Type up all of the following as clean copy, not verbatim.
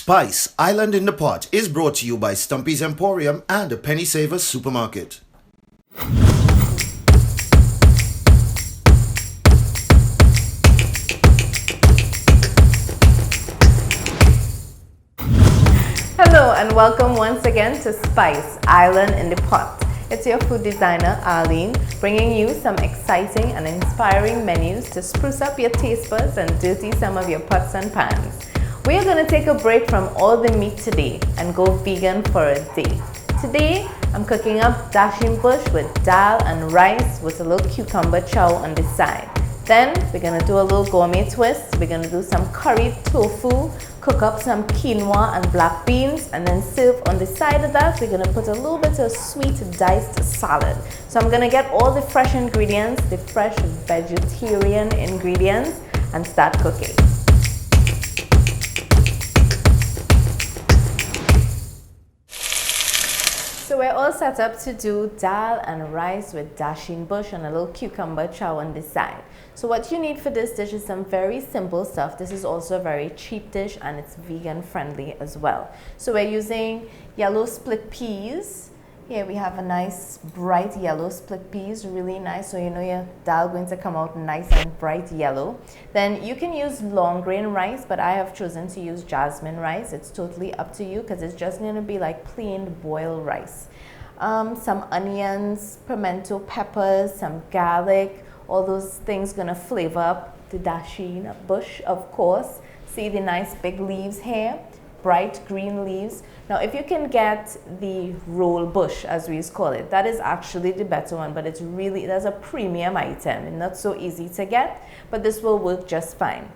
Spice Island in the Pot is brought to you by Stumpy's Emporium and the Penny Savers Supermarket. Hello and welcome once again to Spice Island in the Pot. It's your food designer Arlene bringing you some exciting and inspiring menus to spruce up your taste buds and dirty some of your pots and pans. We are going to take a break from all the meat today and go vegan for a day. Today I'm cooking up Dasheen bush with dal and rice with a little cucumber chow on the side. Then we're going to do a little gourmet twist. We're going to do some curried tofu, cook up some quinoa and black beans, and then serve on the side of that. We're going to put a little bit of sweet diced salad. So I'm going to get all the fresh ingredients, the fresh vegetarian ingredients, and start cooking. So we're all set up to do dal and rice with Dasheen bush and a little cucumber chow on the side. So what you need for this dish is some very simple stuff. This is also a very cheap dish and it's vegan friendly as well. So we're using yellow split peas. Here we have a nice bright yellow split peas, really nice. So you know your dal going to come out nice and bright yellow. Then you can use long grain rice, but I have chosen to use jasmine rice. It's totally up to you because it's just going to be like plain boiled rice. Some onions, pimento peppers, some garlic, all those things gonna flavor up the Dasheen bush, of course. See the nice big leaves here, bright green leaves. Now if you can get the roll bush, as we call it, that is actually the better one, but it's really, that's a premium item and not so easy to get, but this will work just fine.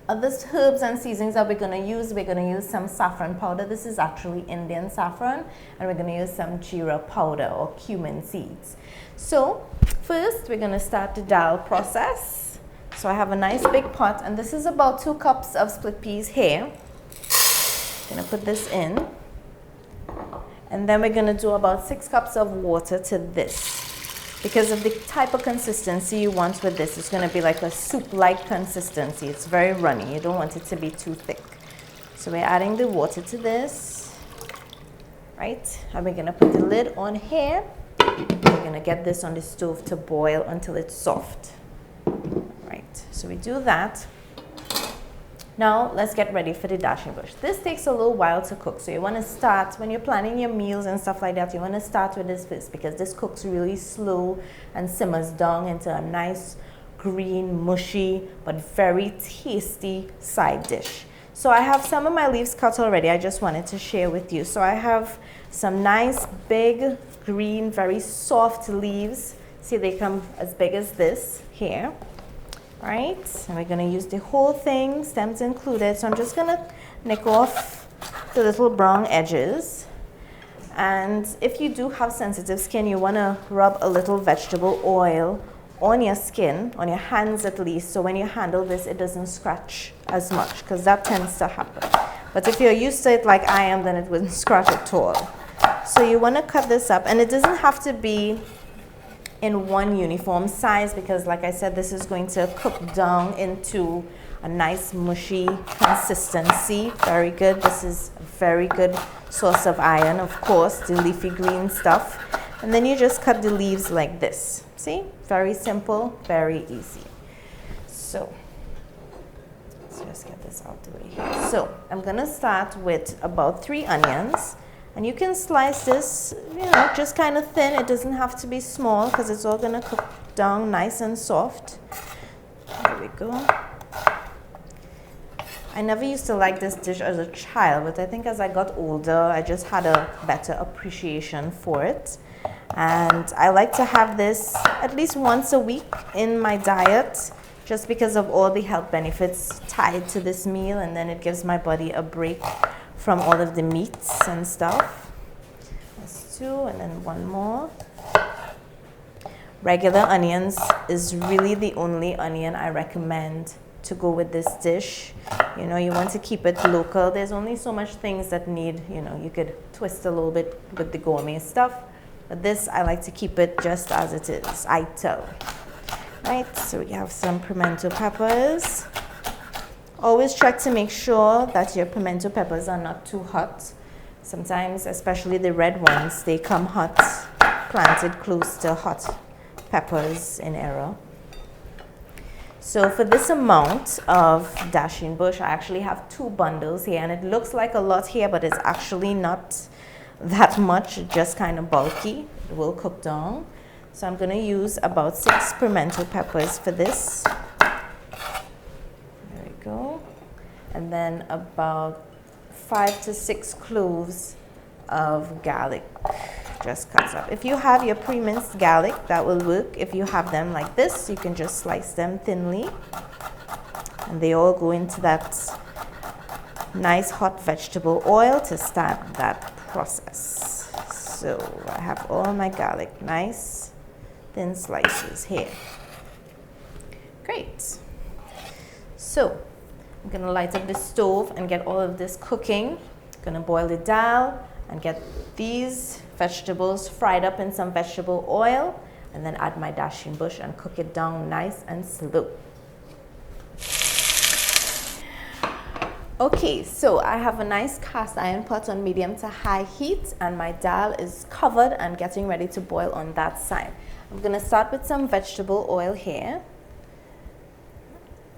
Other herbs and seasonings that we're going to use some saffron powder. This is actually Indian saffron, and we're going to use some jeera powder or cumin seeds. So first we're going to start the dal process. So I have a nice big pot, and this is about 2 cups of split peas here. I'm going to put this in, and then we're going to do about 6 cups of water to this. Because of the type of consistency you want with this, it's going to be like a soup-like consistency. It's very runny. You don't want it to be too thick. So we're adding the water to this, right? And we're going to put the lid on here. We're going to get this on the stove to boil until it's soft. Right, so we do that. Now let's get ready for the Dasheen bush. This takes a little while to cook, so you want to start, when you're planning your meals and stuff like that, you want to start with this first because this cooks really slow and simmers down into a nice green, mushy, but very tasty side dish. So I have some of my leaves cut already. I just wanted to share with you. So I have some nice big green, very soft leaves. See, they come as big as this here. Right, and we're going to use the whole thing, stems included. So I'm just going to nick off the little brown edges. And if you do have sensitive skin, you want to rub a little vegetable oil on your skin, on your hands at least, so when you handle this, it doesn't scratch as much, because that tends to happen. But if you're used to it like I am, then it wouldn't scratch at all. So you want to cut this up, and it doesn't have to be in one uniform size because, like I said, this is going to cook down into a nice mushy consistency. Very good. This is a very good source of iron, of course, the leafy green stuff. And then you just cut the leaves like this. See? Very simple, very easy. So let's just get this out the way here. So I'm gonna start with about 3 onions. And you can slice this, you know, just kind of thin. It doesn't have to be small because it's all going to cook down nice and soft. There we go. I never used to like this dish as a child, but I think as I got older, I just had a better appreciation for it. And I like to have this at least once a week in my diet just because of all the health benefits tied to this meal, and then it gives my body a break from all of the meats and stuff. That's 2, and then 1 more. Regular onions is really the only onion I recommend to go with this dish. You know, you want to keep it local. There's only so much things that need, you know, you could twist a little bit with the gourmet stuff. But this, I like to keep it just as it is, I tell. Right, so we have some pimento peppers. Always check to make sure that your pimento peppers are not too hot. Sometimes, especially the red ones, they come hot, planted close to hot peppers in error. So for this amount of Dasheen bush, I actually have 2 bundles here, and it looks like a lot here, but it's actually not that much, just kind of bulky. It will cook down. So I'm going to use about 6 pimento peppers for this. There we go. And then about 5 to 6 cloves of garlic, just cut up. If you have your pre-minced garlic, that will work. If you have them like this, you can just slice them thinly, and they all go into that nice hot vegetable oil to start that process. So I have all my garlic, nice thin slices here. Great. So I'm gonna light up the stove and get all of this cooking. Gonna boil the dal and get these vegetables fried up in some vegetable oil, and then add my Dasheen bush and cook it down nice and slow. Okay, so I have a nice cast iron pot on medium to high heat, and my dal is covered and getting ready to boil on that side. I'm gonna start with some vegetable oil here.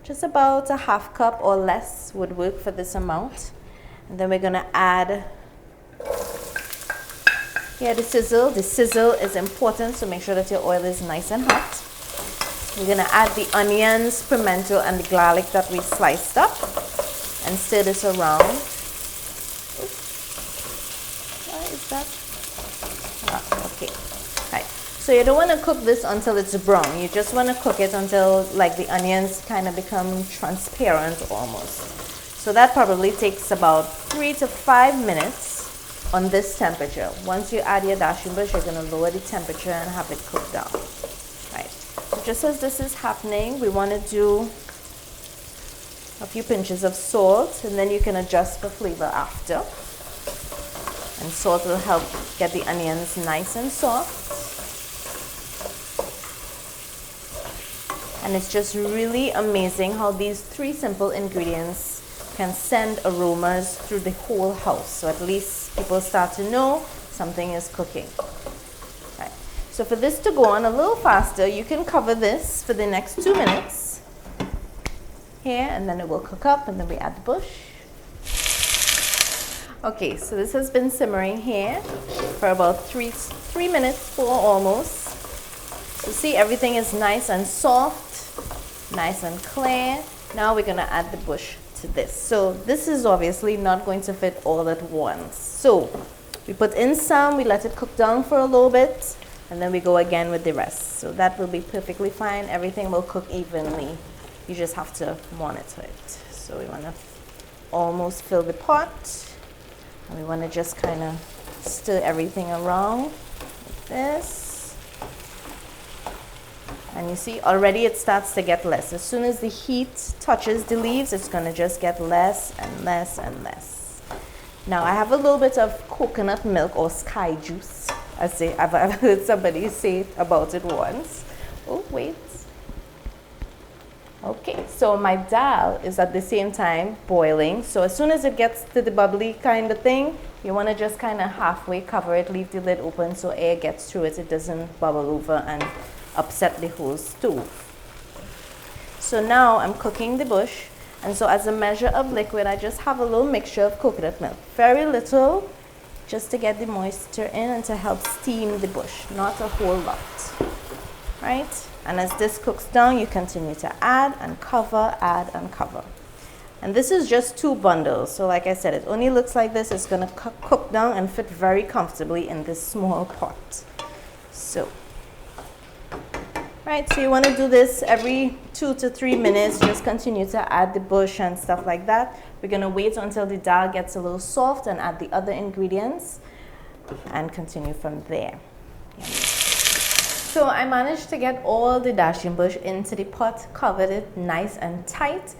Just about a half cup or less would work for this amount. And then we're gonna add here the sizzle. The sizzle is important, so make sure that your oil is nice and hot. We're gonna add the onions, pimento, and the garlic that we sliced up, and stir this around. Oops. Why is that? Ah, okay. Right. So you don't want to cook this until it's brown. You just want to cook it until like the onions kind of become transparent almost. So that probably takes about 3 to 5 minutes on this temperature. Once you add your Dasheen bush, you're going to lower the temperature and have it cook down. Right. So just as this is happening, we want to do a few pinches of salt, and then you can adjust for flavor after. And salt will help get the onions nice and soft. And it's just really amazing how these 3 simple ingredients can send aromas through the whole house. So at least people start to know something is cooking. Right. So for this to go on a little faster, you can cover this for the next 2 minutes here, and then it will cook up, and then we add the bush. Okay, so this has been simmering here for about 3 minutes, 4 almost. So see, everything is nice and soft, nice and clear. Now we're gonna add the bush to this. So this is obviously not going to fit all at once. So we put in some, we let it cook down for a little bit, and then we go again with the rest. So that will be perfectly fine. Everything will cook evenly. You just have to monitor it. So we wanna almost fill the pot, and we wanna just kind of stir everything around like this. And you see, already it starts to get less. As soon as the heat touches the leaves, it's gonna just get less and less and less. Now I have a little bit of coconut milk or sky juice. I've heard somebody say about it once. Oh, wait. Okay, so my dal is at the same time boiling. So as soon as it gets to the bubbly kind of thing, you wanna just kind of halfway cover it, leave the lid open so air gets through it. It doesn't bubble over and upset the whole stove. So now I'm cooking the bush, and so as a measure of liquid, I just have a little mixture of coconut milk. Very little, just to get the moisture in and to help steam the bush, not a whole lot, right? And as this cooks down, you continue to add and cover, add and cover. And this is just 2 bundles, so like I said, it only looks like this. It's gonna cook down and fit very comfortably in this small pot. So right, so you want to do this every 2 to 3 minutes. Just continue to add the bush and stuff like that. We're going to wait until the dal gets a little soft and add the other ingredients and continue from there. Yeah. So I managed to get all the Dasheen bush into the pot, covered it nice and tight,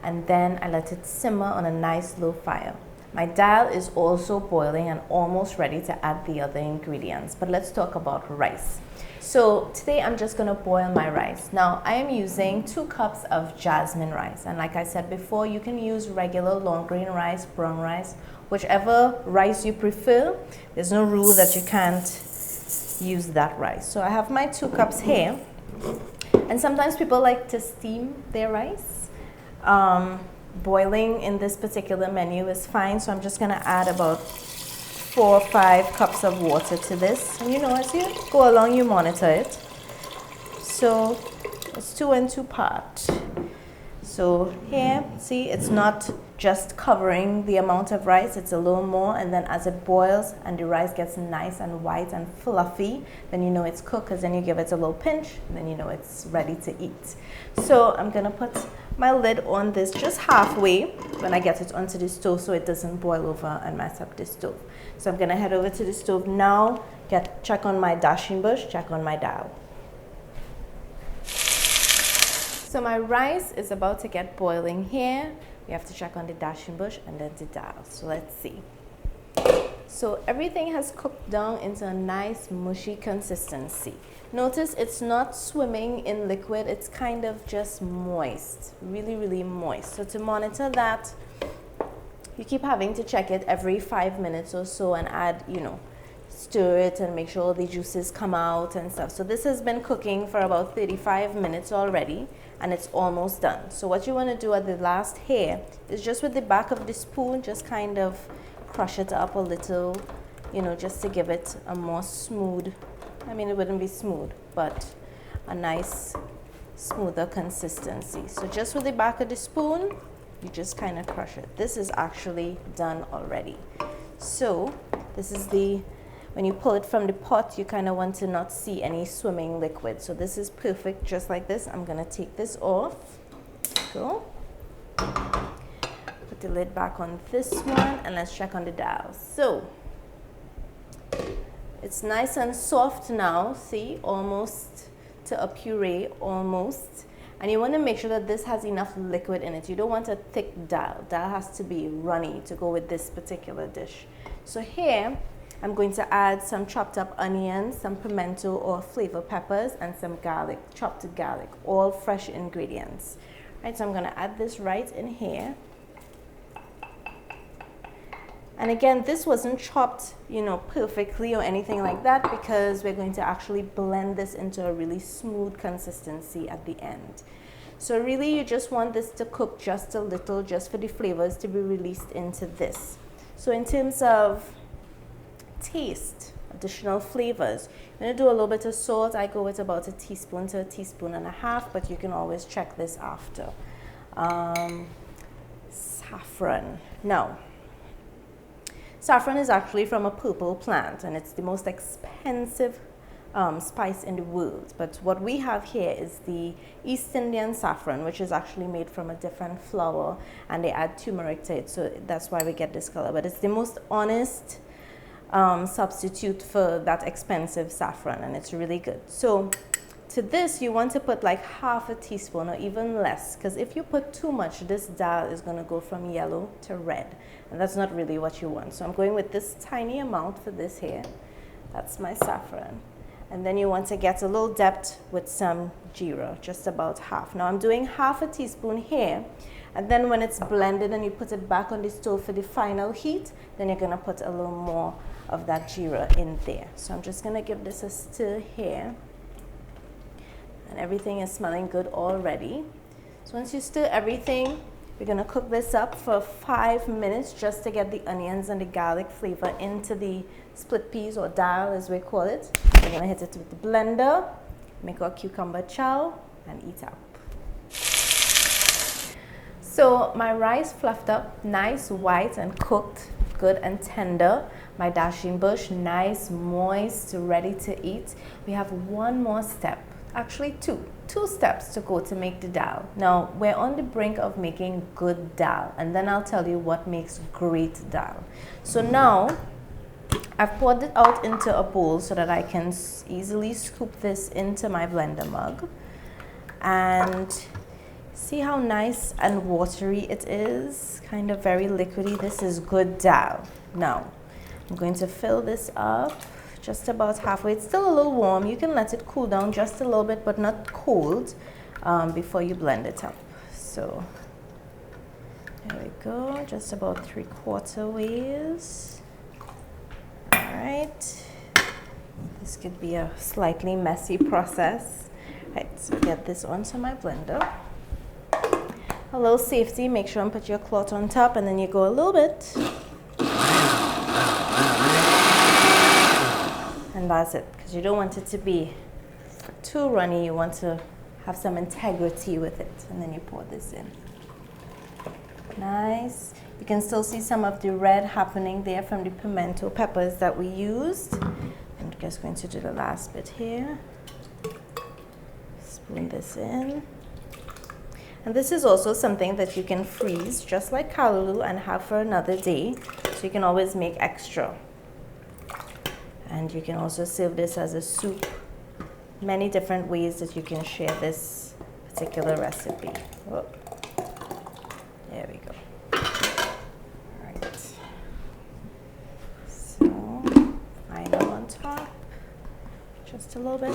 and then I let it simmer on a nice low fire. My dal is also boiling and almost ready to add the other ingredients. But let's talk about rice. So today I'm just going to boil my rice. Now I am using 2 cups of jasmine rice. And like I said before, you can use regular long grain rice, brown rice, whichever rice you prefer. There's no rule that you can't use that rice. So I have my 2 cups here. And sometimes people like to steam their rice. Boiling in this particular menu is fine. So I'm just going to add about 4 or 5 cups of water to this, and as you go along you monitor it. So it's 2 and 2 part. So here, see, it's not just covering the amount of rice, it's a little more, and then as it boils and the rice gets nice and white and fluffy, then you know it's cooked, because then you give it a little pinch, and then you know it's ready to eat. So I'm gonna put my lid on this just halfway when I get it onto the stove so it doesn't boil over and mess up the stove. So I'm gonna head over to the stove now, check on my dasheen bush, check on my dal. So my rice is about to get boiling here. We have to check on the dasheen bush and then the dal. So let's see. So everything has cooked down into a nice mushy consistency. Notice it's not swimming in liquid, it's kind of just moist, really, really moist. So to monitor that, you keep having to check it every 5 minutes or so and add, stir it and make sure all the juices come out and stuff. So this has been cooking for about 35 minutes already and it's almost done. So what you want to do at the last here is just with the back of the spoon, just kind of crush it up a little, just to give it a more smooth, it wouldn't be smooth, but a nice smoother consistency. So just with the back of the spoon, you just kind of crush it. This is actually done already. So this is when you pull it from the pot, you kind of want to not see any swimming liquid. So this is perfect, just like this. I'm gonna take this off. Go. Put the lid back on this one, and let's check on the dal. So it's nice and soft now, see, almost to a puree, almost. And you want to make sure that this has enough liquid in it. You don't want a thick dal. Dal has to be runny to go with this particular dish. So here, I'm going to add some chopped up onions, some pimento or flavor peppers, and some garlic, chopped garlic, all fresh ingredients. Right, so I'm going to add this right in here. And again, this wasn't chopped, perfectly or anything like that, because we're going to actually blend this into a really smooth consistency at the end. So really, you just want this to cook just a little, just for the flavors to be released into this. So in terms of taste, additional flavors, I'm going to do a little bit of salt. I go with about a teaspoon to a teaspoon and a half, but you can always check this after. Saffron. Now, saffron is actually from a purple plant, and it's the most expensive spice in the world. But what we have here is the East Indian saffron, which is actually made from a different flower, and they add turmeric to it, so that's why we get this color. But it's the most honest substitute for that expensive saffron, and it's really good. So to this, you want to put like half a teaspoon or even less, because if you put too much, this dal is going to go from yellow to red, and that's not really what you want. So I'm going with this tiny amount for this here. That's my saffron. And then you want to get a little depth with some jeera, just about half. Now I'm doing half a teaspoon here, and then when it's blended and you put it back on the stove for the final heat, then you're going to put a little more of that jeera in there. So I'm just going to give this a stir here. And everything is smelling good already. So once you stir everything, we're going to cook this up for 5 minutes just to get the onions and the garlic flavor into the split peas, or dal as we call it. We're going to hit it with the blender, make our cucumber chow, and eat up. So my rice fluffed up, nice, white and cooked, good and tender. My dasheen bush, nice, moist, ready to eat. We have one more step. Actually two steps to go to make the dal. Now we're on the brink of making good dal, and then I'll tell you what makes great dal. So now I've poured it out into a bowl so that I can easily scoop this into my blender mug. And See how nice and watery it is? Kind of very liquidy. This is good dal. Now, I'm going to fill this up just about halfway. It's still a little warm. You can let it cool down just a little bit, but not cold before you blend it up. So, there we go. Just about 3/4 ways. All right. This could be a slightly messy process. Right, so get this onto my blender. A little safety, make sure and put your cloth on top, and then you go a little bit. And that's it, because you don't want it to be too runny. You want to have some integrity with it. And then you pour this in. Nice. You can still see some of the red happening there from the pimento peppers that we used. I'm just going to do the last bit here. Spoon this in. And this is also something that you can freeze, just like callaloo, and have for another day. So you can always make extra. And you can also serve this as a soup. Many different ways that you can share this particular recipe. Oh. There we go. All right. So, final on top. Just a little bit.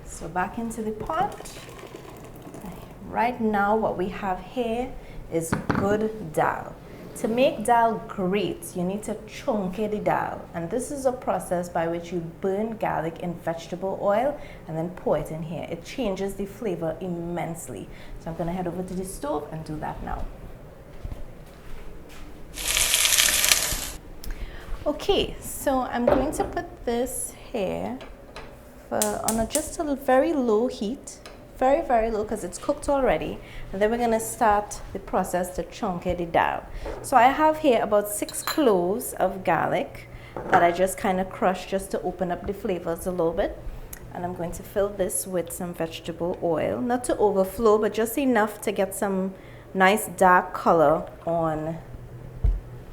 So back into the pot. Right now what we have here is good dal. To make dal great, you need to chunky the dal. And this is a process by which you burn garlic in vegetable oil and then pour it in here. It changes the flavor immensely. So I'm gonna head over to the stove and do that now. Okay, so I'm going to put this here on just a very low heat, very, very low, because it's cooked already. And then we're going to start the process to chunky the dal. So I have here about 6 cloves of garlic that I just kind of crushed just to open up the flavors a little bit. And I'm going to fill this with some vegetable oil, not to overflow, but just enough to get some nice dark color on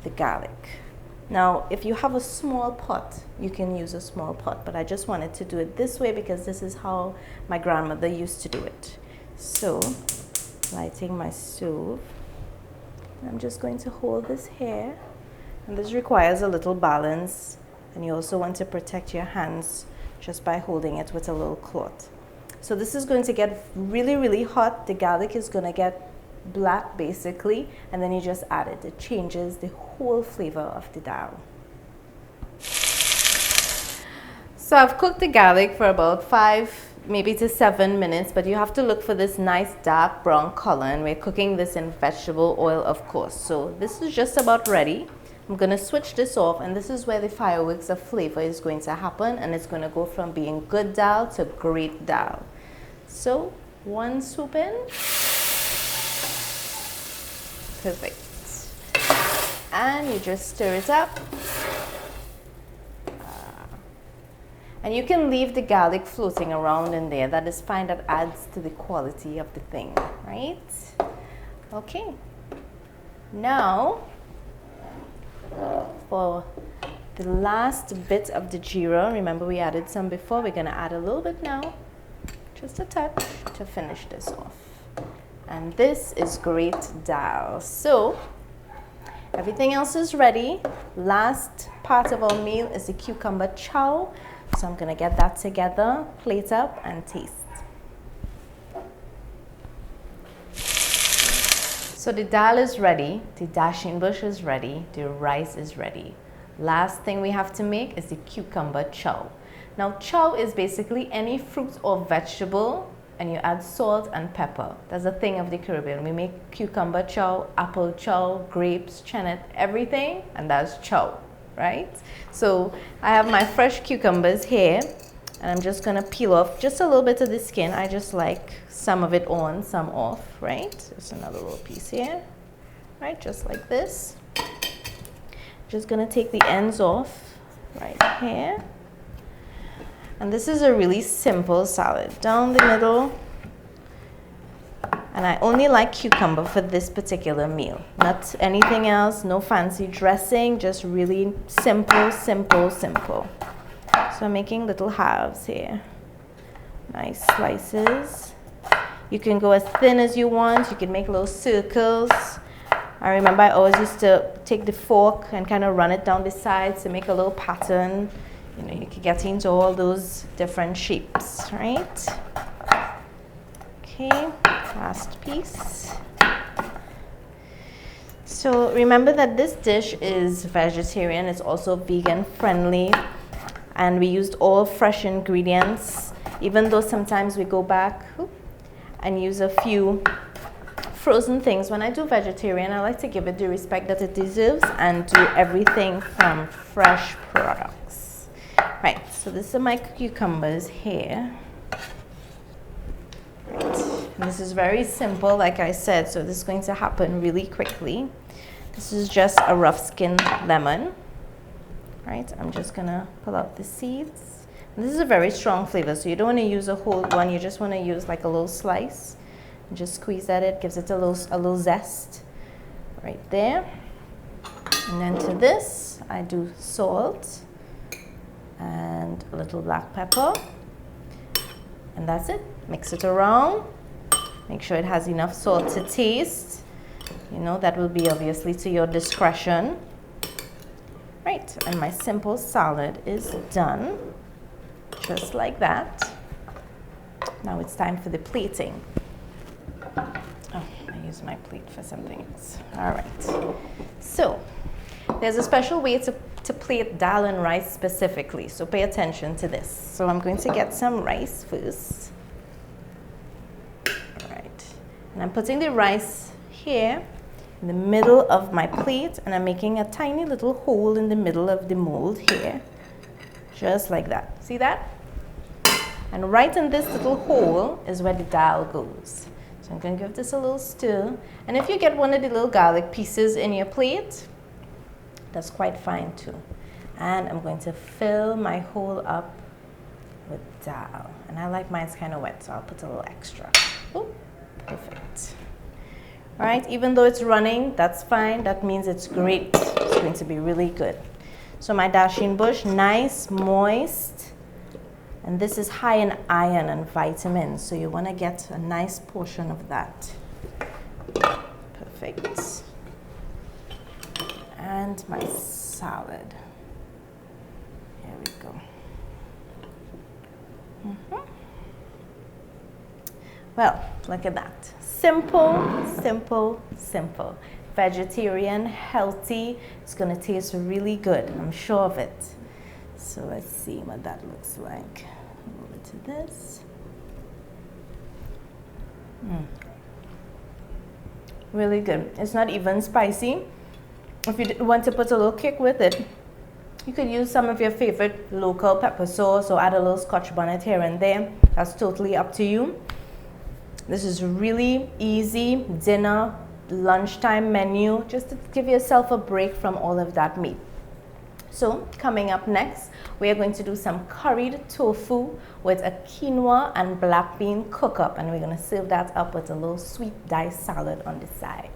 the garlic. Now, if you have a small pot, you can use a small pot, but I just wanted to do it this way because this is how my grandmother used to do it. So, lighting my stove, I'm just going to hold this here, and this requires a little balance, and you also want to protect your hands just by holding it with a little cloth. So this is going to get really, really hot. The garlic is going to get black basically, and then you just add it. It changes the whole flavor of the dal. So I've cooked the garlic for about 5 maybe to 7 minutes, but you have to look for this nice dark brown color, and we're cooking this in vegetable oil, of course. So this is just about ready. I'm going to switch this off, and this is where the fireworks of flavor is going to happen, and it's going to go from being good dal to great dal. So 1 swoop in. Perfect. And you just stir it up. And you can leave the garlic floating around in there. That is fine. That adds to the quality of the thing, right? Okay. Now, for the last bit of the jeera, remember we added some before. We're going to add a little bit now, just a touch, to finish this off. And this is great dal. So everything else is ready. Last part of our meal is the cucumber chow. So I'm gonna get that together, plate up, and taste. So the dal is ready, the dasheen bush is ready, the rice is ready. Last thing we have to make is the cucumber chow. Now chow is basically any fruit or vegetable, and you add salt and pepper. That's a thing of the Caribbean. We make cucumber chow, apple chow, grapes, chenet, everything, and that's chow, right? So I have my fresh cucumbers here, and I'm just gonna peel off just a little bit of the skin. I just like some of it on, some off, right? Just another little piece here, right? Just like this. Just gonna take the ends off right here. And this is a really simple salad. Down the middle, And I only like cucumber for this particular meal. Not anything else, no fancy dressing, just really simple, simple, simple. So I'm making little halves here. Nice slices. You can go as thin as you want. You can make little circles. I remember I always used to take the fork and kind of run it down the sides to make a little pattern. You know, you can get into all those different shapes, right? Okay, last piece. So remember that this dish is vegetarian. It's also vegan friendly. And we used all fresh ingredients, even though sometimes we go back and use a few frozen things. When I do vegetarian, I like to give it the respect that it deserves and do everything from fresh products. Right, so this are my cucumbers here. Right. And this is very simple, like I said, so this is going to happen really quickly. This is just a rough skinned lemon. Right, I'm just gonna pull out the seeds. And this is a very strong flavor, so you don't want to use a whole one. You just want to use like a little slice. And just squeeze at it, gives it a little zest right there. And then to this, I do salt and a little black pepper. And that's it. Mix it around. Make sure it has enough salt to taste. You know, that will be obviously to your discretion. Right, and my simple salad is done. Just like that. Now it's time for the plating. Oh, I use my plate for something else. All right. So, there's a special way to plate dal and rice specifically, so pay attention to this. So I'm going to get some rice first. All right. And I'm putting the rice here in the middle of my plate, and I'm making a tiny little hole in the middle of the mold here. Just like that. See that? And right in this little hole is where the dal goes. So I'm going to give this a little stir. And if you get one of the little garlic pieces in your plate, that's quite fine too. And I'm going to fill my hole up with dal. And I like mine's kind of wet, so I'll put a little extra. Ooh, perfect. All right, even though it's running, that's fine. That means it's great. It's going to be really good. So my Dasheen bush, nice, moist. And this is high in iron and vitamins, so you want to get a nice portion of that. Perfect. And my salad. Here we go. Well, look at that. Simple, simple, simple. Vegetarian, healthy. It's going to taste really good. I'm sure of it. So let's see what that looks like. Over to this. Really good. It's not even spicy. If you want to put a little kick with it, you could use some of your favorite local pepper sauce or add a little Scotch bonnet here and there. That's totally up to you. This is really easy dinner, lunchtime menu, just to give yourself a break from all of that meat. So coming up next, we are going to do some curried tofu with a quinoa and black bean cook-up, and we're going to serve that up with a little sweet diced salad on the side.